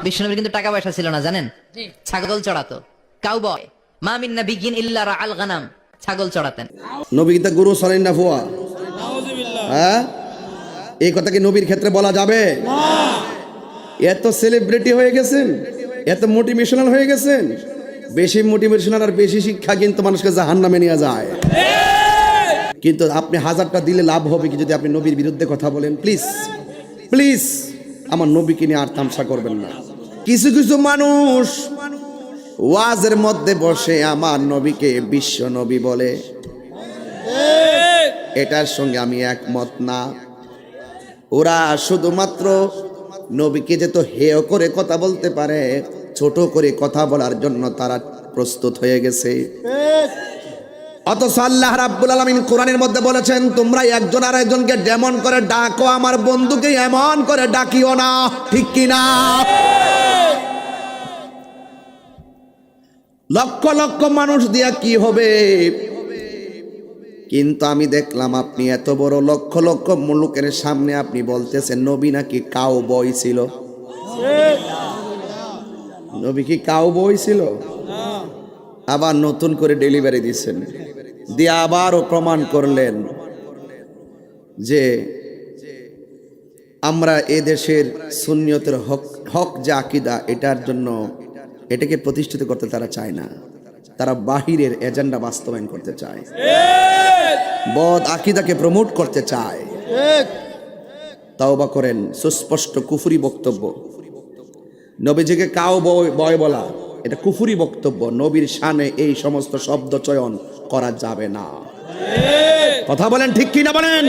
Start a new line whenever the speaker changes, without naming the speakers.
বিশ্বনবীর কিন্তু টাকা পয়সা ছিল না জানেন, ছাগল চড়াতো। কাউবয় মা মিন নাবিয়্যিন ইল্লা রাআল গানাম, ছাগল চড়াতেন।
নবী কিন্তু গরু চড়েন না ফুয়া? হ্যাঁ, এই কথা কি নবীর ক্ষেত্রে বলা যাবে? এত সেলিব্রিটি হয়ে গেছেন, এত মোটিভেশনাল হয়ে গেছেন, বেশি মোটিভেশনাল আর বেশি শিক্ষা কিন্তু মানুষকে জাহান্নামে নিয়ে যায়। কিন্তু আপনি হাজারটা দিলে লাভ হবে কি যদি আপনি নবীর বিরুদ্ধে কথা বলেন? প্লিজ প্লিজ আমার নবীকে নিয়ে আর তামসা করবেন না। কিছু কিছু মানুষ ওয়াজের মধ্যে বসে আমার নবীকে বিশ্ব নবী বলে, এটার সঙ্গে আমি একমত না। ওরা শুধুমাত্র নবীকে যেত হেয় করে কথা বলতে পারে, ছোট করে কথা বলার জন্য তারা প্রস্তুত হয়ে গেছে। অথচ আল্লাহ রাব্বুল আলামিন কোরআনের মধ্যে বলেছেন, তোমরা একজন আর একজনকে যেমন করে ডাকো আমার বন্ধুকে এমন করে ডাকিও না। ঠিক কিনা? লক্ষ লক্ষ মানুষ দিয়া কি হবে? কিন্তু আমি দেখলাম আপনি এত বড় লক্ষ লক্ষ মুলুকের সামনে আপনি বলতেছেন নবী নাকি কাউ বই ছিল। নবী কি কাউ বই ছিল? আবার নতুন করে ডেলিভারি দিচ্ছেন, দিয়ে আবারও প্রমাণ করলেন যে আমরা এ দেশের সুন্নিয়তের হক যে আকীদা, এটার জন্য এটাকে প্রতিষ্ঠিত করতে তারা চায় না, তারা বাহিরের এজেন্ডা বাস্তবায়ন করতে চায়, বদ আকীদাকে প্রমোট করতে চায়। তাওবা করেন, সুস্পষ্ট কুফরি বক্তব্য। নবীজিকে কাউ বয় বলা এটা কুফরি বক্তব্য। নবীর শানে এই সমস্ত শব্দ চয়ন করা যাবে না। কথা বলেন ঠিক কিনা বলেন?